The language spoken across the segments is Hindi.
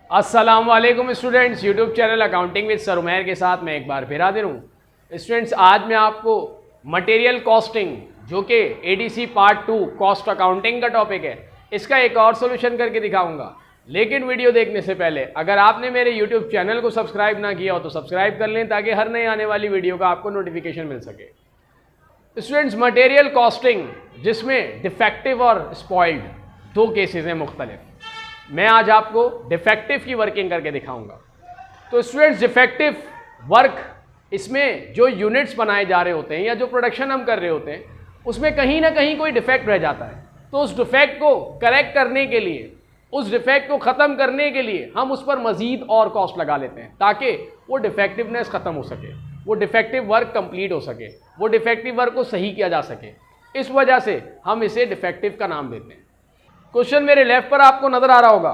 अस्सलाम वालेकुम students, YouTube channel accounting with sir Umair के साथ मैं एक बार फिर हाजिर हूँ। स्टूडेंट्स, आज मैं आपको मटेरियल कॉस्टिंग जो कि एडीसी पार्ट 2 कॉस्ट अकाउंटिंग का टॉपिक है, इसका एक और सोल्यूशन करके दिखाऊंगा। लेकिन वीडियो देखने से पहले अगर आपने मेरे यूट्यूब चैनल को सब्सक्राइब ना किया हो तो सब्सक्राइब कर लें ताकि हर नई आने वाली वीडियो का आपको नोटिफिकेशन मिल सके। स्टूडेंट्स, मटेरियल कॉस्टिंग जिसमें डिफेक्टिव और स्पॉइल्ड दो केसेस हैं मुख्तलिफ, मैं आज आपको डिफेक्टिव की वर्किंग करके दिखाऊंगा। तो स्टूडेंट्स, डिफेक्टिव वर्क, इसमें जो यूनिट्स बनाए जा रहे होते हैं या जो प्रोडक्शन हम कर रहे होते हैं उसमें कहीं ना कहीं कोई डिफेक्ट रह जाता है। तो उस डिफेक्ट को करेक्ट करने के लिए, उस डिफेक्ट को ख़त्म करने के लिए हम उस पर मज़ीद और कॉस्ट लगा लेते हैं ताकि वो डिफेक्टिवनेस ख़त्म हो सके, वो डिफेक्टिव वर्क कंप्लीट हो सके, वो डिफेक्टिव वर्क को सही किया जा सके। इस वजह से हम इसे डिफेक्टिव का नाम देते हैं। क्वेश्चन मेरे लेफ्ट पर आपको नजर आ रहा होगा।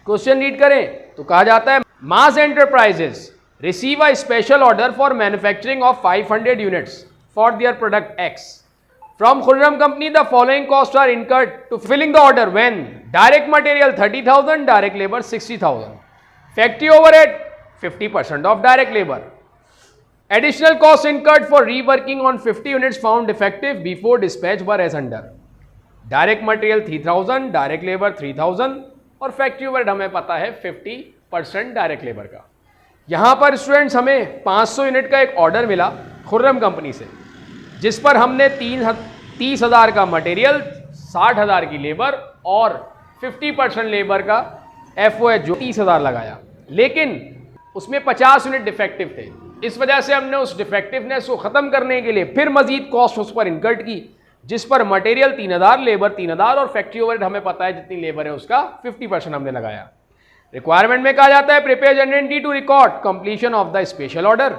क्वेश्चन रीड करें तो कहा जाता है, Mass Enterprises receive a special order for manufacturing of 500 units for their product X from Khurram company. The following cost are incurred to filling the order when direct material 30,000, direct labour 60,000, factory overhead 50% of direct labour, additional cost incurred for reworking on 50 units found defective before dispatch were as under. Direct material 3000, direct labour 3000 और फैक्ट्री ओवरहेड हमें पता है 50% डायरेक्ट लेबर का। यहां पर स्टूडेंट्स हमें 500 यूनिट का एक ऑर्डर मिला खुर्रम कंपनी से, जिस पर हमने 30,000 का मटेरियल, 60,000 की लेबर और 50% लेबर का एफओएच जो 30,000 लगाया। लेकिन उसमें 50 यूनिट डिफेक्टिव थे। इस वजह से हमने उस डिफेक्टिवनेस को ख़त्म करने के लिए फिर मजीद कॉस्ट उस पर इनकर्ड की, जिस पर मटेरियल 3,000, लेबर 3,000 और फैक्ट्री ओवरहेड हमें पता है जितनी लेबर है उसका 50% हमने लगाया। रिक्वायरमेंट में कहा जाता है, prepare general entry to record completion of the special order.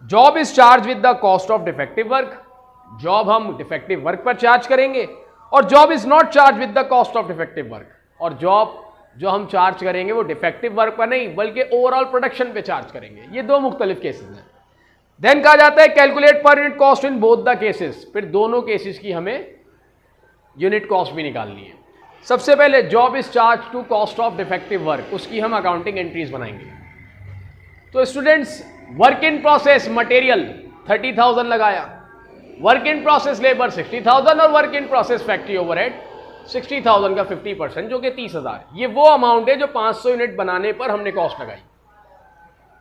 Job is charge with the cost of defective work. Job हम डिफेक्टिव वर्क पर चार्ज करेंगे और job is not charge with the cost of defective work. और जॉब जो हम चार्ज करेंगे वो डिफेक्टिव वर्क पर नहीं बल्कि ओवरऑल प्रोडक्शन पे चार्ज करेंगे। ये दो मुख्तलिफ केसेस हैं। देन कहा जाता है, calculate per unit cost in both the cases. फिर दोनों केसेस की हमें यूनिट कॉस्ट भी निकालनी है। सबसे पहले job is charge to cost of defective work, उसकी हम अकाउंटिंग एंट्रीज बनाएंगे। तो students, work in process material 30,000 लगाया, वर्क इन प्रोसेस लेबर 60,000 और work in process factory overhead 60,000 का 50% जो कि 30,000। ये वो अमाउंट है जो 500 यूनिट बनाने पर हमने कॉस्ट लगाई।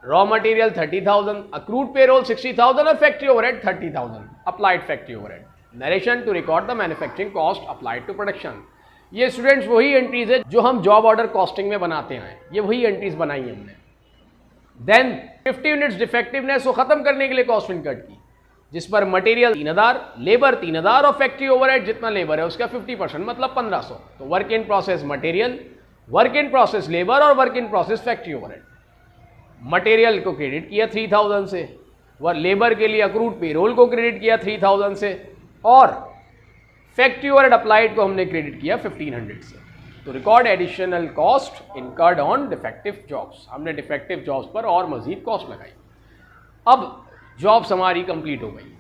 रॉ मटेरियल 30,000, अक्रूड पेरोल 60,000 और factory overhead 30,000, applied factory overhead. Narration to record the manufacturing cost applied to production. ये स्टूडेंट्स वही एंट्रीज है जो हम जॉब ऑर्डर कॉस्टिंग में बनाते हैं, ये वही एंट्रीज बनाई है हमने। देन 50 यूनिट्स डिफेक्टिवनेस को खत्म करने के लिए कॉस्ट इनकर्ड की, जिस पर मटेरियल 3,000, लेबर 3,000 और फैक्ट्री ओवरहेड जितना लेबर है उसका 50% मतलब 1,500। तो work in process material, work in process labour और work in process factory overhead. Material को क्रेडिट किया 3,000 से, व लेबर के लिए अक्रूड पेरोल को क्रेडिट किया 3,000 से और फैक्ट्री ओवरहेड अप्लाइड को हमने क्रेडिट किया 1,500 से। तो record additional cost incurred on defective jobs. हमने डिफेक्टिव जॉब्स पर और मजीद कॉस्ट लगाई। अब जॉब्स हमारी कंप्लीट हो गई।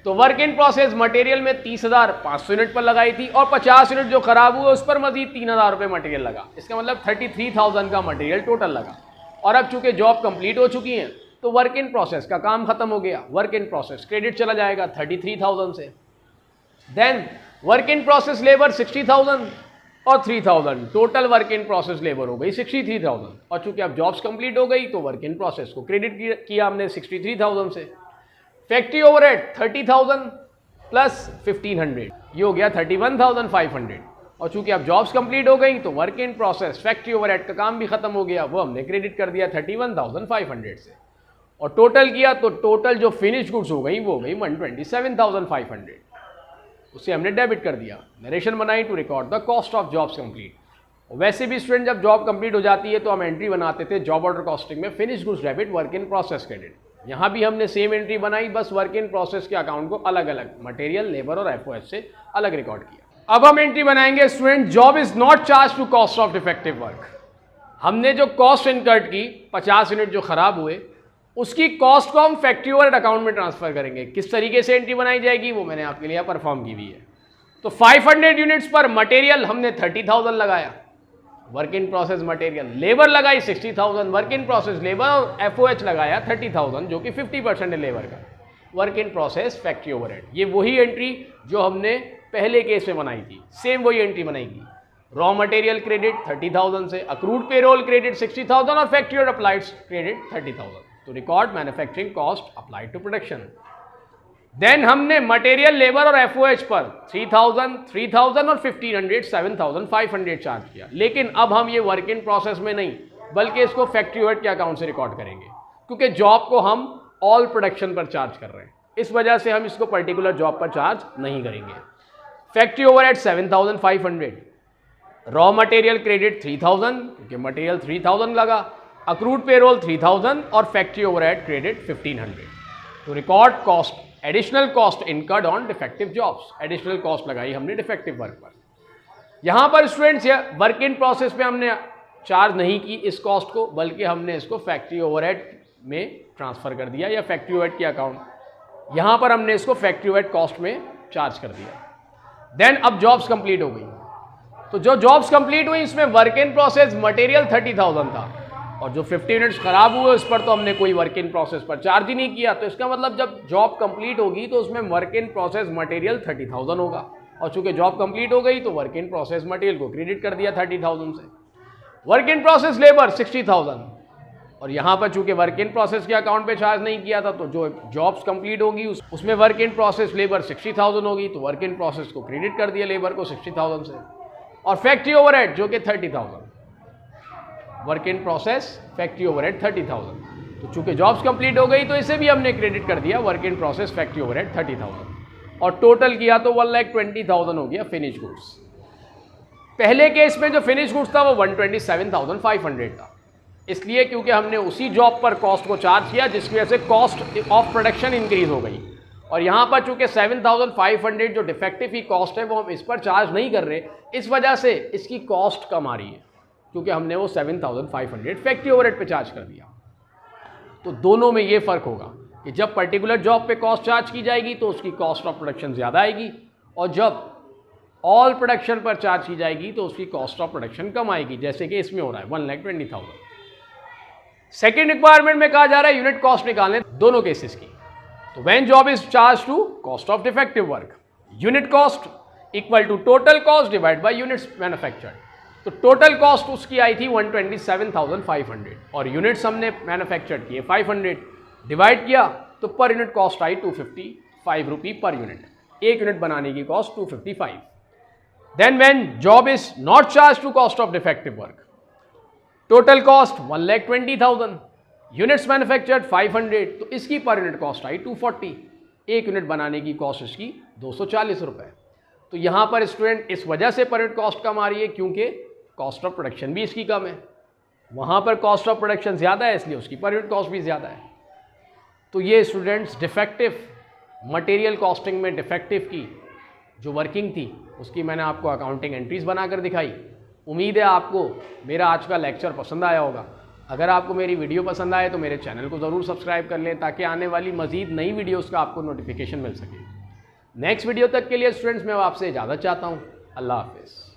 तो वर्क इन प्रोसेस मटेरियल में 30,500 यूनिट पर लगाई थी और 50 यूनिट जो खराब हुए उस पर मजीद 3,000 रुपये मटेरियल लगा। इसका मतलब 33,000 का मटेरियल टोटल लगा। और अब चूंकि जॉब कंप्लीट हो चुकी है तो वर्क इन प्रोसेस का काम खत्म हो गया। वर्क इन प्रोसेस क्रेडिट चला जाएगा 33,000 से। Then work in process labour 60,000 और 3,000, total work in process labour हो गई 63,000। और चूंकि अब जॉब्स कंप्लीट हो गई तो वर्क इन प्रोसेस को क्रेडिट किया हमने 63,000 से। फैक्ट्री ओवरहेड 30,000 प्लस 1,500, ये हो गया 31,500। और चूंकि अब जॉब्स कंप्लीट हो गई तो work in process factory overhead का काम भी खत्म हो गया, वो हमने क्रेडिट कर दिया 31,500 से। और टोटल किया तो टोटल जो फिनिश गुड्स हो गई वो हो गई 127,500, उसे हमने डेबिट कर दिया। नरेशन बनाई to record the cost of jobs complete. और वैसे भी स्टूडेंट जब जॉब कंप्लीट हो जाती है तो हम एंट्री बनाते थे जॉब ऑर्डर कॉस्टिंग में, finish goods debit, work in process credit. यहाँ भी हमने सेम एंट्री बनाई, बस वर्क इन प्रोसेस के अकाउंट को अलग अलग मटेरियल, लेबर और एफओएच से अलग रिकॉर्ड किया। अब हम एंट्री बनाएंगे student, job is not charge to cost of defective work. हमने जो कॉस्ट इनकर्ड की 50 यूनिट जो खराब हुए उसकी कॉस्ट को हम फैक्ट्री ओवरहेड अकाउंट में ट्रांसफर करेंगे। किस तरीके से एंट्री बनाई जाएगी वो मैंने आपके लिए परफॉर्म की हुई है। तो 500 यूनिट्स पर मटेरियल हमने 30,000 लगाया, work in process material, labour लगाई 60,000 वर्क इन प्रोसेस लेबर, और FOH लगाया 30,000 जो कि 50% है लेबर का। Work in process factory overhead, ये वही एंट्री जो हमने पहले केस में बनाई थी, सेम वही एंट्री बनाएगी। रॉ मटेरियल क्रेडिट 30,000 से, अक्रूड पेरोल क्रेडिट 60,000 और फैक्ट्री और अप्लाइड क्रेडिट 30,000। तो record manufacturing cost applied to production. Then हमने मटेरियल, लेबर और FOH पर 3,000, 3,000 और 1,500, 7,500 चार्ज किया। लेकिन अब हम ये वर्क इन प्रोसेस में नहीं, बल्कि इसको फैक्ट्री ओवरहेड के अकाउंट से रिकॉर्ड करेंगे, क्योंकि जॉब को हम ऑल प्रोडक्शन पर चार्ज कर रहे हैं, इस वजह से हम इसको पर्टिकुलर जॉब पर चार्ज नहीं करेंगे। Factory overhead 7,500, raw material credit 3,000 क्योंकि मटेरियल 3,000 लगा, अक्रूड पेरोल 3,000 और फैक्ट्री ओवरहेड क्रेडिट 1,500। तो record cost, additional cost incurred on defective jobs, additional cost लगाई हमने डिफेक्टिव वर्क पर। यहां पर स्टूडेंट्स वर्क इन प्रोसेस पे हमने चार्ज नहीं की इस कॉस्ट को, बल्कि हमने इसको फैक्ट्री ओवरहेड में ट्रांसफर कर दिया या फैक्ट्री ओवरहेड के अकाउंट, यहां पर हमने इसको फैक्ट्री ओवरहेड कॉस्ट में चार्ज कर दिया। देन अब जॉब्स कंप्लीट हो गई, तो जो जॉब्स कंप्लीट हुई इसमें वर्क इन प्रोसेस मटेरियल 30,000 था, और जो 50 यूनिट्स खराब हुए उस पर तो हमने कोई वर्क इन प्रोसेस पर चार्ज ही नहीं किया। तो इसका मतलब जब जॉब कंप्लीट होगी तो उसमें वर्क इन प्रोसेस मटेरियल 30,000 होगा, और चूंकि जॉब कंप्लीट हो गई तो वर्क इन प्रोसेस मटेरियल को क्रेडिट कर दिया 30,000 से। वर्क इन प्रोसेस लेबर 60,000, और यहाँ पर चूंकि वर्क इन प्रोसेस के अकाउंट पे चार्ज नहीं किया था, तो जो जॉब्स कंप्लीट होगी उसमें वर्क इन प्रोसेस लेबर 60,000 होगी, तो वर्क इन प्रोसेस को क्रेडिट कर दिया लेबर को 60,000 से। और फैक्ट्री ओवरहेड जो कि 30,000, work in process factory overhead 30,000, तो चूंकि जॉब्स कंप्लीट हो गई तो इसे भी हमने क्रेडिट कर दिया work in process factory overhead 30,000, और टोटल किया तो 1,20,000 हो गया फिनिश गुड्स। पहले केस में जो फिनिश गुड्स था वो 127,500 था, इसलिए क्योंकि हमने उसी जॉब पर कॉस्ट को चार्ज किया जिसकी वजह से कॉस्ट ऑफ प्रोडक्शन इंक्रीज हो गई। और यहाँ पर चूंकि 7,500 जो डिफेक्टिव की कॉस्ट है वो हम इस पर चार्ज नहीं कर रहे, इस वजह से इसकी कॉस्ट कम आ रही है, क्योंकि हमने वो 7,500 फैक्ट्री ओवरहेड पे चार्ज कर दिया। तो दोनों में ये फ़र्क होगा कि जब पर्टिकुलर जॉब पे कॉस्ट चार्ज की जाएगी तो उसकी कॉस्ट ऑफ प्रोडक्शन ज़्यादा आएगी, और जब ऑल प्रोडक्शन पर चार्ज की जाएगी तो उसकी कॉस्ट ऑफ प्रोडक्शन कम आएगी, जैसे कि इसमें हो रहा है 1,20,000। सेकेंड रिक्वायरमेंट में कहा जा रहा है यूनिट कॉस्ट निकालने दोनों केसेस की। तो when job is charge to cost of defective work, unit cost equal to total cost divide by units manufactured. तो टोटल कॉस्ट उसकी आई थी 127,500, और यूनिट्स हमने मैन्युफैक्चर्ड किए 500, डिवाइड किया तो पर यूनिट कॉस्ट आई 255 रुपी पर यूनिट, एक यूनिट बनाने की cost 255। Then when job is not charge to cost of defective work, total cost 1,20,000, units manufactured 500, तो इसकी पर यूनिट कॉस्ट आई 240, एक यूनिट बनाने की कॉस्ट इसकी 240 रुपये। तो यहाँ पर स्टूडेंट इस वजह से पर यूनिट कॉस्ट कम आ रही है क्योंकि कॉस्ट ऑफ प्रोडक्शन भी इसकी कम है, वहाँ पर कॉस्ट ऑफ प्रोडक्शन ज़्यादा है इसलिए उसकी पर यूनिट कॉस्ट भी ज़्यादा है। तो ये स्टूडेंट्स डिफेक्टिव मटेरियल कॉस्टिंग में डिफेक्टिव की जो वर्किंग थी उसकी मैंने आपको अकाउंटिंग एंट्रीज बनाकर दिखाई। उम्मीद है आपको मेरा आज का लेक्चर पसंद आया होगा। अगर आपको मेरी वीडियो पसंद आए तो मेरे चैनल को ज़रूर सब्सक्राइब कर लें ताकि आने वाली मज़ीद नई वीडियोज़ का आपको नोटिफिकेशन मिल सके। नेक्स्ट वीडियो तक के लिए स्टूडेंट्स मैं आपसे इजाज़त चाहता हूँ। अल्लाह हाफिज़।